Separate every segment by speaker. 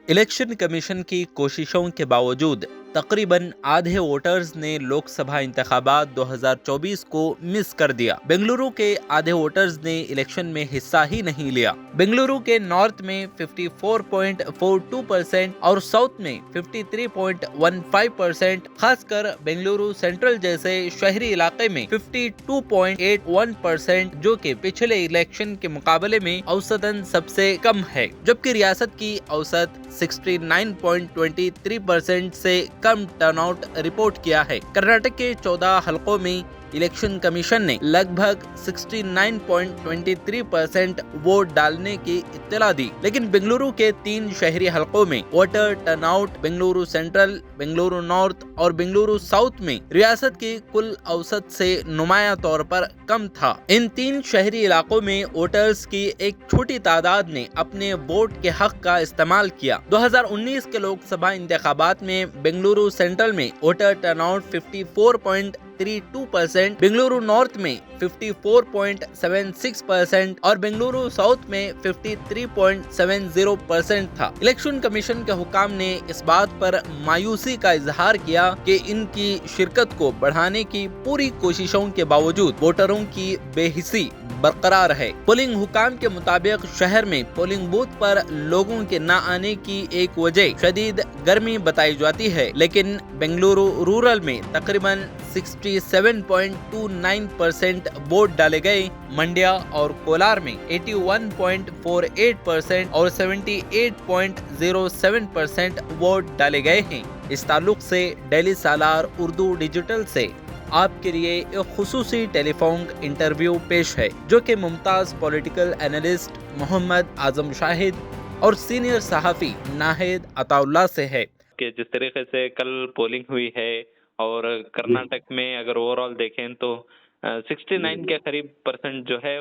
Speaker 1: Election commission की कोशिशों के बावजूद तकरीबन आधे वोटर्स ने लोकसभा इंतखाबात 2024 को मिस कर दिया। बेंगलुरु के आधे वोटर्स ने इलेक्शन में हिस्सा ही नहीं लिया। बेंगलुरु के नॉर्थ में 54.42% और साउथ में 53.15%, खासकर बेंगलुरु सेंट्रल जैसे शहरी इलाके में 52.81%, जो कि पिछले इलेक्शन के मुकाबले में औसतन सबसे कम है, जबकि रियासत की औसत 69.23% से कम टर्नआउट रिपोर्ट किया है। कर्नाटक के 14 हलकों में इलेक्शन कमीशन ने लगभग 69.23% वोट डालने की इत्तला दी, लेकिन बेंगलुरु के 3 शहरी हलकों में voter turnout Bengaluru central, Bengaluru north और बेंगलुरु साउथ में रियासत की कुल औसत से नुमाया तौर पर कम था। इन 3 शहरी इलाकों में वोटर्स की एक छोटी तादाद ने अपने वोट के हक का इस्तेमाल किया। 2019 के लोकसभा इंतखाबात में बेंगलुरु सेंट्रल में वोटर टर्नआउट 54.32%, बेंगलुरु नॉर्थ में 54.76% और बेंगलुरु साउथ में 53.70% था। इलेक्शन कमीशन के हुकाम ने इस बात पर मायूसी का इजहार किया कि इनकी शिरकत को बढ़ाने की पूरी कोशिशों के बावजूद वोटरों की बेहिसी बरकरार है। पोलिंग हुकाम के मुताबिक शहर में पोलिंग बूथ पर लोगों के न आने की एक वजह शदीद गर्मी बताई जाती है, लेकिन बेंगलुरु रूरल में तकरीबन 67.29% वोट डाले गए। मंड्या और कोलार में 81.48% और 78.07% वोट डाले गए हैं। इस ताल्लुक से डेली सालार उर्दू डिजिटल से आपके लिए एक खुसूसी टेलीफोन इंटरव्यू पेश है, जो कि मुमताज पॉलिटिकल एनालिस्ट मोहम्मद आजम शाहिद और सीनियर सहाफ़ी नाहिद अताउल्लाह से है।
Speaker 2: कि जिस तरीके से कल पोलिंग हुई है और कर्नाटक में अगर ओवरऑल देखें तो 69 के करीब % जो है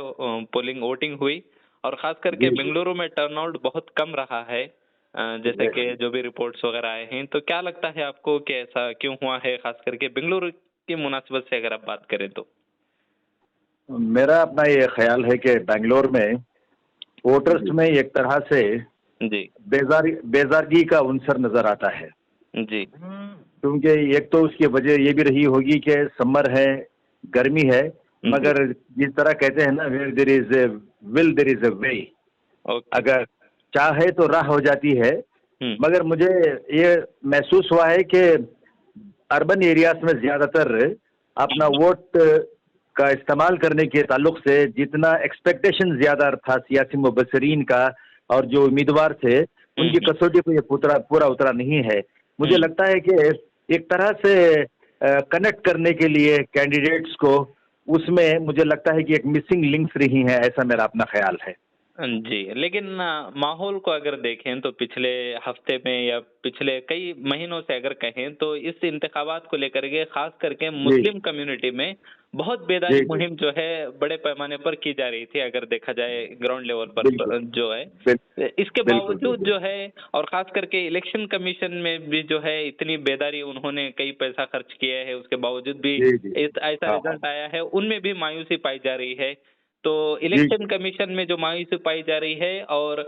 Speaker 2: पोलिंग वोटिंग हुई और खास करके बेंगलुरु में टर्नआउट बहुत कम रहा है, जैसे कि जो भी रिपोर्ट्स वगैरह आए हैं। तो क्या लगता है आपको कि ऐसा क्यों हुआ है, खास करके बेंगलुरु की मुनासिबत से अगर आप बात करें तो?
Speaker 3: मेरा अपना ये ख्याल है कि बेंगलोर में वोटर्स में एक तरह से
Speaker 2: जी
Speaker 3: बेजारगी का उनसर नजर आता है
Speaker 2: जी
Speaker 3: क्योंकि एक तो उसकी वजह ये भी रही होगी कि समर है, गर्मी है, मगर जिस तरह कहते हैं ना, where there is a will there is a way. अगर चाहे तो राह हो जाती है। मगर मुझे ये महसूस हुआ है कि अर्बन एरियाज में ज्यादातर अपना वोट का इस्तेमाल करने के ताल्लुक से जितना एक्सपेक्टेशन ज्यादा था सियासी मुबसरीन का और जो उम्मीदवार थे उनकी कसौटी पर ये पूरा उतरा नहीं है। मुझे लगता है कि एक तरह से कनेक्ट करने के लिए कैंडिडेट्स को उसमें मुझे लगता है कि एक मिसिंग लिंक्स रही हैं, ऐसा मेरा अपना ख्याल है।
Speaker 2: जी, लेकिन माहौल को अगर देखें तो पिछले हफ्ते में या पिछले कई महीनों से अगर कहें तो इस इंतखाबात को लेकर के खास करके मुस्लिम कम्युनिटी में बहुत बेदारी मुहिम जो है बड़े पैमाने पर की जा रही थी, अगर देखा जाए ग्राउंड लेवल पर जो है। इसके बावजूद जो है और खास करके इलेक्शन कमीशन में भी जो है इतनी बेदारी, उन्होंने कई पैसा खर्च किया है, उसके बावजूद भी ऐसा रिजल्ट आया है, उनमें भी मायूसी पाई जा रही है। तो इलेक्शन कमीशन में जो मायूसी पाई जा रही है और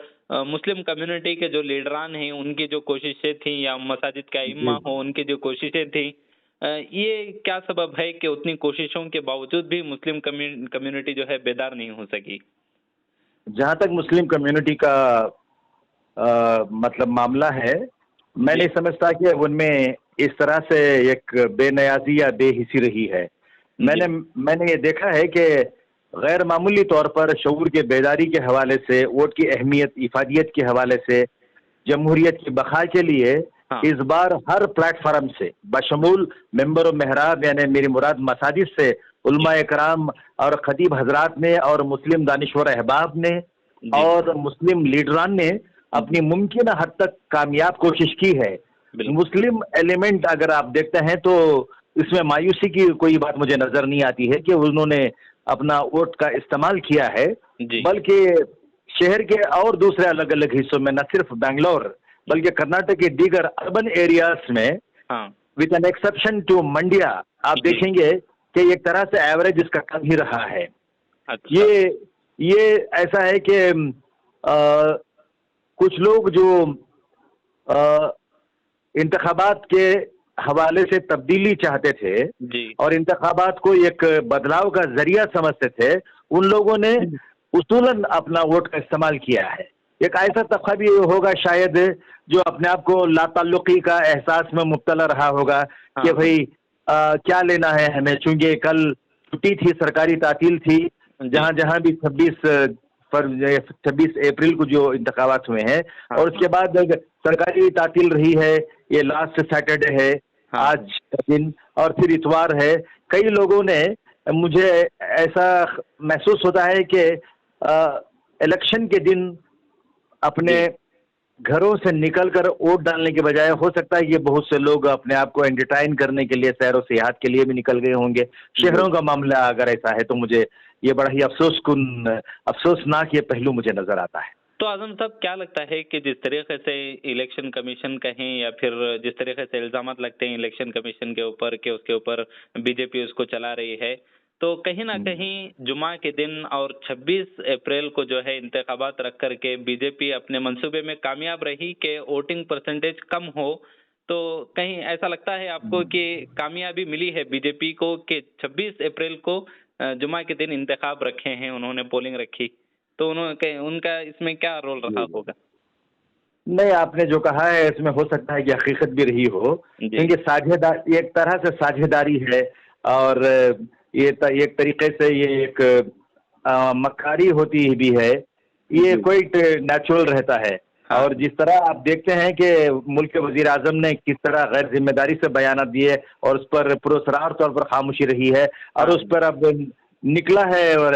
Speaker 2: मुस्लिम कम्युनिटी के जो लीडरान हैं उनकी जो कोशिशें थी या मसाजिद का इमाम हो उनकी जो कोशिशें थी, ये क्या सबब है कि उतनी कोशिशों के बावजूद भी मुस्लिम कम्युनिटी जो है बेदार नहीं हो सकी?
Speaker 3: जहां तक मुस्लिम कम्युनिटी का मतलब मामला है, मैं नहीं समझता कि उनमें इस तरह से एक बेनियाजी या बेहिसी रही है। मैंने ये देखा है कि गैर मामूली तौर पर शऊर के बेदारी के हवाले से, वोट की अहमियत, इफादियत के हवाले से, जमहूरियत की बखा के लिए इस बार हर प्लेटफार्म से बशमूल मेंबर मेहराब यानी मेरी मुराद मसाजिद से उलमा इकराम और खतीब हजरात ने और मुस्लिम दानिश्वर अहबाब ने और मुस्लिम लीडरान ने अपनी मुमकिन हद तक कामयाब कोशिश की है। मुस्लिम एलिमेंट अगर आप देखते हैं तो इसमें मायूसी की कोई बात मुझे नजर नहीं आती है कि उन्होंने अपना वोट का इस्तेमाल किया है, बल्कि शहर के और दूसरे अलग अलग हिस्सों में, न सिर्फ बेंगलोर बल्कि कर्नाटक के दीगर अर्बन एरियाज में, विद एन एक्सेप्शन टू मंडिया, आप देखेंगे कि एक तरह से एवरेज इसका कम ही रहा है। ये ऐसा है कि कुछ लोग जो अ, इंतखाबात के हवाले से तब्दीली चाहते थे
Speaker 2: जी।
Speaker 3: और इंतखाबात को एक बदलाव का जरिया समझते थे, उन लोगों ने उसूलन अपना वोट का इस्तेमाल किया है। एक ऐसा तबका भी होगा शायद जो अपने आप को लाताल्लुकी का एहसास में मुब्तला रहा होगा कि
Speaker 2: हाँ,
Speaker 3: भाई क्या लेना है हमें, चूंकि कल छुट्टी थी, सरकारी तातील थी,
Speaker 2: जी।
Speaker 3: जहां जहां भी 26 अप्रैल को जो इंतखाबात हुए हैं
Speaker 2: हाँ,
Speaker 3: और उसके बाद सरकारी तातील रही है, ये लास्ट सैटरडे है
Speaker 2: हाँ,
Speaker 3: आज का दिन, और फिर इतवार है। कई लोगों ने, मुझे ऐसा महसूस होता है कि इलेक्शन के दिन अपने
Speaker 2: जी।
Speaker 3: घरों से निकलकर वोट डालने के बजाय, हो सकता है कि बहुत से लोग अपने आप को एंटरटेन करने के लिए सैर और सियाहत के लिए भी निकल गए होंगे। शहरों का मामला अगर ऐसा है तो मुझे ये बड़ा ही अफसोसनाक ये पहलू मुझे नजर आता है।
Speaker 2: तो आजम साहब, क्या लगता है कि जिस तरीके से इलेक्शन कमीशन कहें या फिर जिस तरीके से इल्जामात लगते हैं इलेक्शन कमीशन के ऊपर कि उसके ऊपर बीजेपी उसको चला रही है, तो कहीं ना कहीं जुमा के दिन और 26 अप्रैल को जो है इंतखाबात रख करके बीजेपी अपने मंसूबे में कामयाब रही कि वोटिंग परसेंटेज कम हो, तो कहीं ऐसा लगता है आपको कि कामयाबी मिली है बीजेपी को कि 26 अप्रैल को जुमा के दिन इंतखाब रखे हैं, उन्होंने पोलिंग रखी, तो उन्होंने उनका इसमें क्या रोल रहा होगा?
Speaker 3: नहीं, आपने जो कहा है इसमें हो सकता है कि हकीकत भी रही हो,
Speaker 2: जी।
Speaker 3: क्योंकि साझेदारी एक तरह से साझेदारी है और एक तरीके से ये एक मक्कारी होती भी है, ये
Speaker 2: जी।
Speaker 3: कोई नेचुरल रहता है।
Speaker 2: हाँ।
Speaker 3: और जिस तरह आप देखते हैं कि मुल्क के वजीर आजम ने किस तरह गैर जिम्मेदारी से बयान दिए और उस पर पुरस्कार तौर पर खामोशी रही है और
Speaker 2: हाँ।
Speaker 3: उस पर अब निकला है और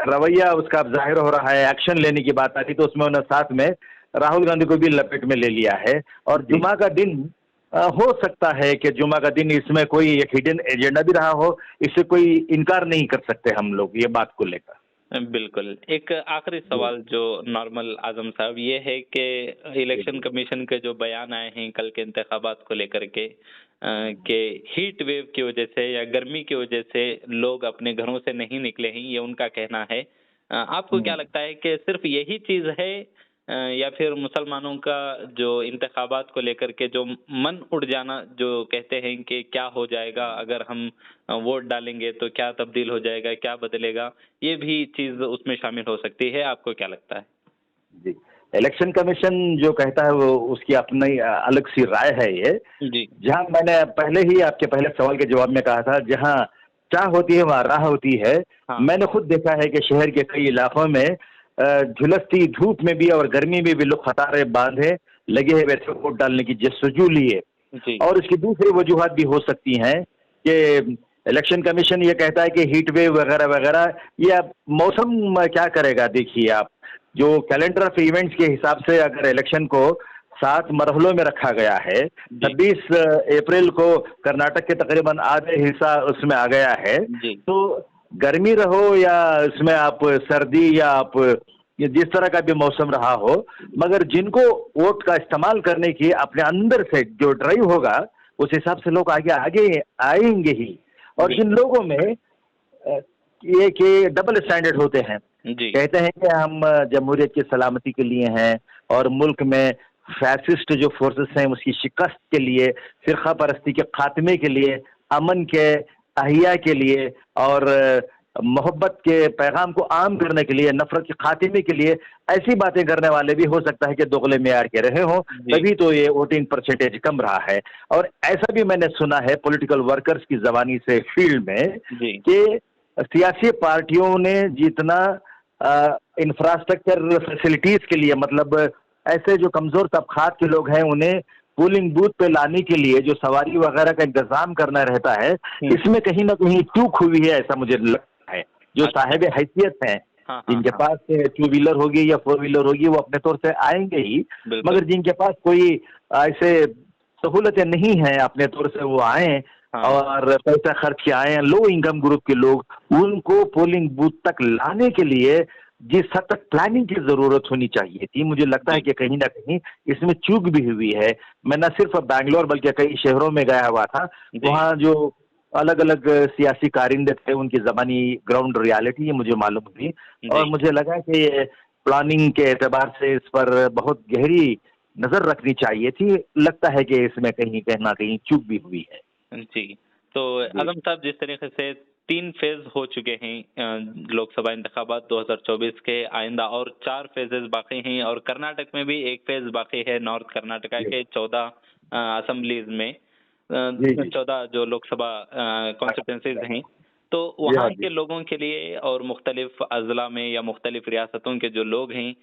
Speaker 3: रवैया उसका अब जाहिर हो रहा है, एक्शन लेने की बात आती तो उसमें उन्होंने साथ में राहुल गांधी को भी लपेट में ले लिया है। और जुमा का दिन हो सकता है कि जुमा का दिन इसमें कोई एक हिडन एजेंडा भी रहा हो, इससे कोई इनकार नहीं कर सकते हम लोग ये बात को लेकर।
Speaker 2: बिल्कुल। एक आखिरी सवाल जो नॉर्मल आजम साहब, ये है कि इलेक्शन कमीशन के जो बयान आए हैं कल के इंतखाबात को लेकर के कि हीट वेव की वजह से या गर्मी की वजह से लोग अपने घरों से नहीं निकले हैं, ये उनका कहना है। आपको क्या लगता है कि सिर्फ यही चीज़ है या फिर मुसलमानों का जो इंतखाबात को लेकर के जो मन उड़ जाना, जो कहते हैं कि क्या हो जाएगा अगर हम वोट डालेंगे तो क्या तब्दील हो जाएगा, क्या बदलेगा, ये भी चीज़ उसमें शामिल हो सकती है? आपको क्या लगता है?
Speaker 3: जी, इलेक्शन कमीशन जो कहता है वो उसकी अपनी अलग सी राय है ये।
Speaker 2: जी।
Speaker 3: जहां मैंने पहले ही आपके पहले सवाल के जवाब में कहा था, जहां चाह होती है वहां राह होती है।
Speaker 2: हाँ।
Speaker 3: मैंने खुद देखा है कि शहर के कई इलाकों में झुलसती धूप में भी और गर्मी में भी लोग कतारें बांधे लगे हैं वैसे वोट डालने की जस्तजू लिए।
Speaker 2: जी।
Speaker 3: और इसकी दूसरी वजूहत भी हो सकती हैं कि इलेक्शन कमीशन ये कहता है कि हीट वेव वगैरह वगैरह, ये अब मौसम क्या करेगा। देखिए आप, जो कैलेंडर ऑफ इवेंट्स के हिसाब से अगर इलेक्शन को 7 मरहलों में रखा गया है, 26 अप्रैल को कर्नाटक के तकरीबन आधे हिस्सा उसमें आ गया है,
Speaker 2: जी।
Speaker 3: तो गर्मी रहो या इसमें आप सर्दी या आप ये जिस तरह का भी मौसम रहा हो, मगर जिनको वोट का इस्तेमाल करने की अपने अंदर से जो ड्राइव होगा उस हिसाब से लोग आगे आगे आएंगे ही। और
Speaker 2: जी।
Speaker 3: जिन लोगों में ये कि डबल स्टैंडर्ड होते हैं,
Speaker 2: जी।
Speaker 3: कहते हैं कि हम जमहूरियत की सलामती के लिए हैं और मुल्क में फैसिस्ट जो फोर्सेस हैं उसकी शिकस्त के लिए, फिरका परस्ती के खात्मे के लिए, अमन के अहिया के लिए और मोहब्बत के पैगाम को आम करने के लिए, नफरत के खात्मे के लिए ऐसी बातें करने वाले भी हो सकता है कि दोगले मेयार के रहे हों, तभी तो ये वोटिंग परसेंटेज कम रहा है। और ऐसा भी मैंने सुना है पॉलिटिकल वर्कर्स की जबानी से फील्ड में कि सियासी पार्टियों ने जितना इंफ्रास्ट्रक्चर फैसिलिटीज के लिए, मतलब ऐसे जो कमजोर तबकात के लोग हैं उन्हें पोलिंग बूथ पे लाने के लिए जो सवारी वगैरह का इंतजाम करना रहता है, इसमें कहीं ना कहीं चूक हुई है ऐसा मुझे लगता है। जो साहिब हैसियत हैं, जिनके पास 2 व्हीलर होगी या 4 व्हीलर होगी, वो अपने तौर से आएंगे ही, मगर जिनके पास कोई ऐसे सहूलतें नहीं हैं अपने तौर से वो आए और पैसा खर्च के आए हैं, लो इनकम ग्रुप के लोग, उनको पोलिंग बूथ तक लाने के लिए जिस हद तक प्लानिंग की जरूरत होनी चाहिए थी, मुझे लगता है कि कहीं ना कहीं इसमें चूक भी हुई है। मैं न सिर्फ बैंगलोर बल्कि कई शहरों में गया हुआ था, वहाँ जो अलग अलग सियासी कारिंदे थे उनकी जबानी ग्राउंड रियलिटी ये मुझे मालूम हुई और मुझे लगा कि प्लानिंग के एतबार से इस पर बहुत गहरी नजर रखनी चाहिए थी। लगता है कि इसमें कहीं कहीं ना कहीं चूक भी हुई है।
Speaker 2: जी। तो
Speaker 3: जी
Speaker 2: आजम साहब, जिस तरीके से 3 फेज़ हो चुके हैं लोकसभा इंतखाबात 2024 के, आइंदा और 4 फेजेज़ बाकी हैं, और कर्नाटक में भी 1 फेज़ बाकी है, नॉर्थ कर्नाटका
Speaker 3: जी
Speaker 2: के 14 असेंबलीज़ में,
Speaker 3: जी जी
Speaker 2: 14 जो लोकसभा कॉन्स्टिट्यूएंसीज़ हैं। तो
Speaker 3: जी हाँ
Speaker 2: वहाँ
Speaker 3: जी।
Speaker 2: के लोगों के लिए और मुख्तलिफ अज़ला में या मुख्तलिफ रियासतों के जो लोग हैं,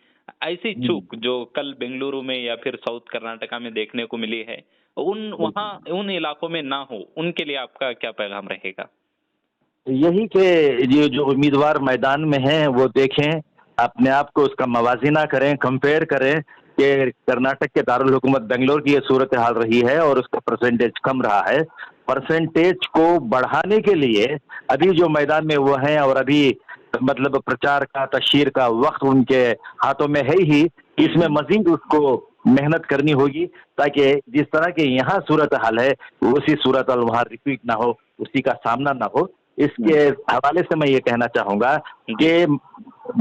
Speaker 2: ऐसी
Speaker 3: हम्म,
Speaker 2: चूक जो कल बेंगलुरु में या फिर साउथ कर्नाटका में देखने को मिली है, वहाँ
Speaker 3: बिल्कुल।
Speaker 2: उन इलाकों में ना हो, उनके लिए आपका क्या पैगाम रहेगा?
Speaker 3: यही कि ये जो उम्मीदवार मैदान में हैं वो देखें, अपने आप को उसका मवाजिना करें, कंपेयर करें कि कर्नाटक के दारुल हुकूमत बेंगलोर की ये सूरत हाल रही है और उसका परसेंटेज कम रहा है। परसेंटेज को बढ़ाने के लिए अभी जो मैदान में वो हैं और अभी मतलब प्रचार का तशहीर का वक्त उनके हाथों में है ही, इसमें मजीद उसको मेहनत करनी होगी ताकि जिस तरह के यहाँ सूरत हाल है उसी सूरत हाल वहाँ रिपीट ना हो, उसी का सामना ना हो। इसके हवाले से मैं ये कहना चाहूंगा
Speaker 2: जी,
Speaker 3: कि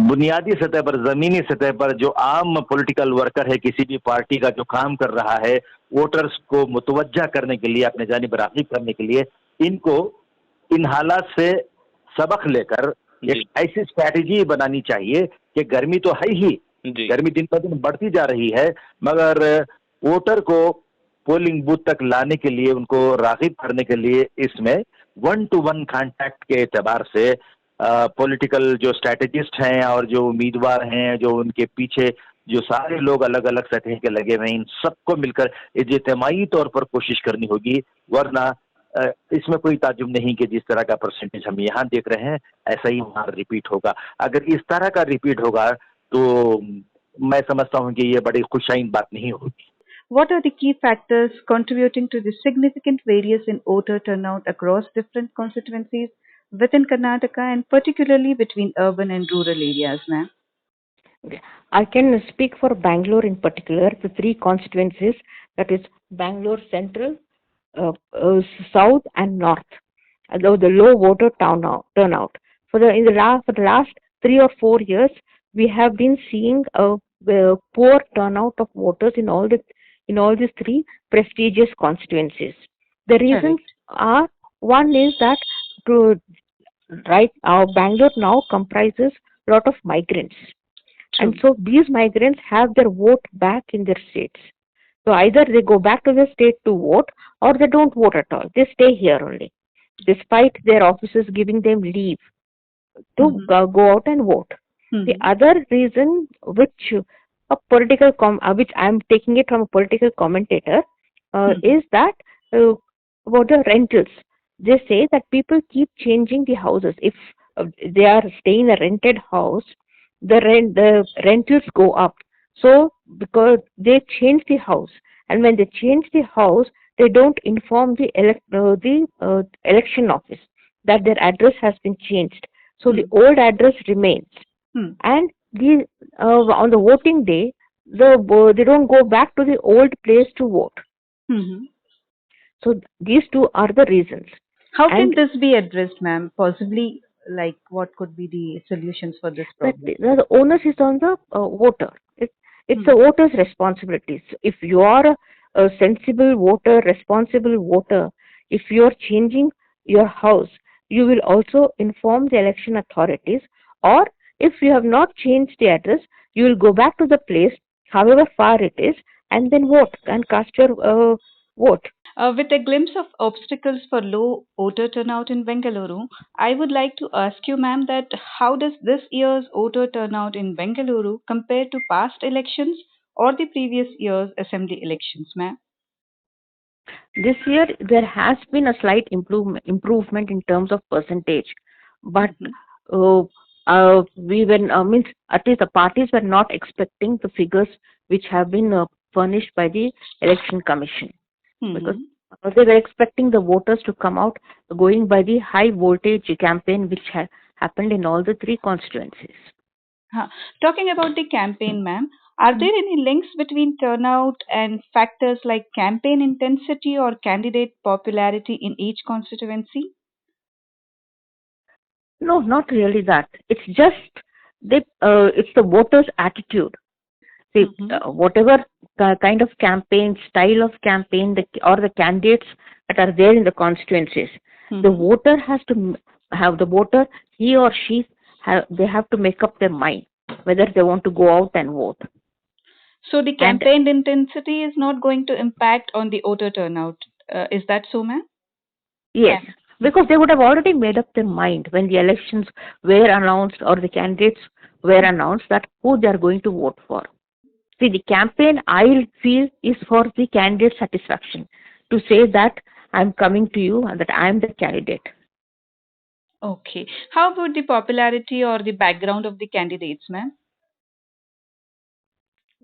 Speaker 3: बुनियादी सतह पर, जमीनी सतह पर जो आम पॉलिटिकल वर्कर है किसी भी पार्टी का, जो काम कर रहा है वोटर्स को मुतवज्जा करने के लिए, अपने जानिब राग़िब करने के लिए, इनको इन हालात से सबक लेकर एक
Speaker 2: जी,
Speaker 3: ऐसी स्ट्रैटेजी बनानी चाहिए कि गर्मी तो है ही,
Speaker 2: जी,
Speaker 3: गर्मी दिन ब दिन बढ़ती जा रही है, मगर वोटर को पोलिंग बूथ तक लाने के लिए, उनको राग़िब करने के लिए इसमें वन टू वन कांटेक्ट के एतबार से पॉलिटिकल जो स्ट्रैटेजिस्ट हैं और जो उम्मीदवार हैं, जो उनके पीछे जो सारे लोग अलग अलग सतह के लगे हुए हैं, इन सबको मिलकर इज्तिमाई तौर पर कोशिश करनी होगी। वरना इसमें कोई ताज्जुब नहीं कि जिस तरह का परसेंटेज हम यहाँ देख रहे हैं ऐसा ही वहाँ रिपीट होगा। अगर इस तरह का रिपीट होगा तो मैं समझता हूँ कि ये बड़ी खुशाइन बात नहीं होगी।
Speaker 4: What are the key factors contributing to the significant variance in voter turnout across different constituencies within Karnataka and particularly between urban and rural areas, ma'am?
Speaker 5: Okay. I can speak for Bangalore in particular, the 3 constituencies, that is Bangalore Central, uh, uh, South and North. Although the low voter turnout for the last 3 or 4 years, we have been seeing a poor turnout of voters in all these 3 prestigious constituencies. The reasons
Speaker 4: Correct.
Speaker 5: are, one is that to, right now Bangalore now comprises a lot of migrants,
Speaker 4: True.
Speaker 5: and so these migrants have their vote back in their states. So either they go back to their state to vote or they don't vote at all. They stay here only, despite their offices giving them leave to go out and vote. The other reason, which which I am taking it from a political commentator, is that about the rentals. They say that people keep changing the houses. If they are staying in a rented house, the rentals go up. So because they change the house, and when they change the house, they don't inform the election office that their address has been changed. So the old address remains, and on the voting day, they don't go back to the old place to vote. So these 2 are the reasons.
Speaker 4: How can
Speaker 5: And
Speaker 4: this be addressed, ma'am? Possibly, like, what could be the solutions for this
Speaker 5: but
Speaker 4: problem?
Speaker 5: the onus is on the voter. It's the voter's responsibility. So if you are a sensible voter, responsible voter, if you are changing your house, you will also inform the election authorities. Or if you have not changed the address, you will go back to the place, however far it is, and then vote and cast your vote.
Speaker 4: With a glimpse of obstacles for low voter turnout in Bengaluru, I would like to ask you, ma'am, that how does this year's voter turnout in Bengaluru compare to past elections or the previous year's assembly elections, ma'am?
Speaker 5: This year there has been a slight improvement in terms of percentage, but uh, we were means at least the parties were not expecting the figures which have been furnished by the election commission, because they were expecting the voters to come out going by the high voltage campaign which happened in all the 3 constituencies.
Speaker 4: Talking about the campaign, ma'am, are there any links between turnout and factors like campaign intensity or candidate popularity in each constituency?
Speaker 5: No, not really that. It's just it's the voters' attitude. See,
Speaker 4: Mm-hmm.
Speaker 5: whatever kind of campaign, style of campaign, or the candidates that are there in the constituencies, the
Speaker 4: Mm-hmm.
Speaker 5: voter has to have the voter, he or she, they have to make up their mind whether they want to go out and vote.
Speaker 4: So the
Speaker 5: And
Speaker 4: campaign intensity is not going to impact on the voter turnout. Is that so, ma'am?
Speaker 5: yes, because they would have already made up their mind when the elections were announced or the candidates were announced that who they are going to vote for. See, the campaign, I feel, is for the candidate satisfaction, to say that I'm coming to you and that I'm the candidate.
Speaker 4: Okay. How about the popularity or the background of the candidates, ma'am?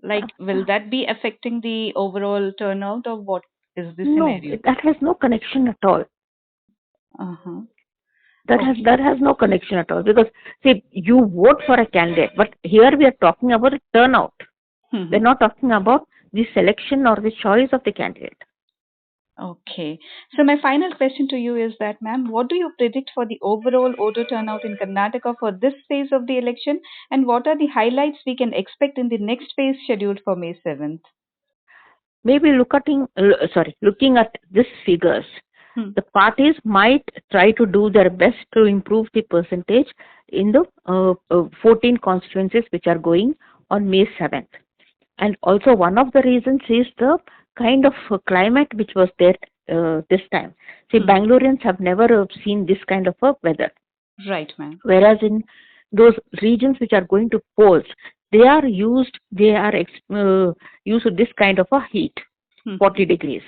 Speaker 4: Like, will that be affecting the overall turnout, or what is the
Speaker 5: No,
Speaker 4: scenario?
Speaker 5: that has no connection at all.
Speaker 4: Uh-huh.
Speaker 5: That has
Speaker 4: Okay.
Speaker 5: that has no connection at all, because see, you vote for a candidate, but here we are talking about the turnout. We're
Speaker 4: Mm-hmm.
Speaker 5: not talking about the selection or the choice of the candidate.
Speaker 4: Okay. So my final question to you is that, ma'am, what do you predict for the overall voter turnout in Karnataka for this phase of the election, and what are the highlights we can expect in the next phase scheduled for May 7th?
Speaker 5: Maybe looking at these figures,
Speaker 4: Hmm.
Speaker 5: the parties might try to do their best to improve the percentage in the 14 constituencies which are going on May 7th. And also, one of the reasons is the kind of climate which was there this time. See,
Speaker 4: Hmm.
Speaker 5: Bangaloreans have never seen this kind of a weather,
Speaker 4: Right, ma'am.
Speaker 5: whereas in those regions which are going to polls, they are used to this kind of a heat,
Speaker 4: Hmm.
Speaker 5: 40 degrees.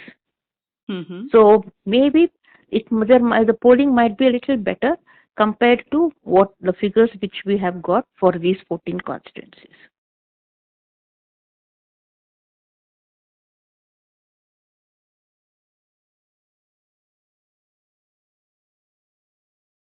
Speaker 4: Mm-hmm.
Speaker 5: So maybe the polling might be a little better compared to what the figures which we have got for these 14 constituencies.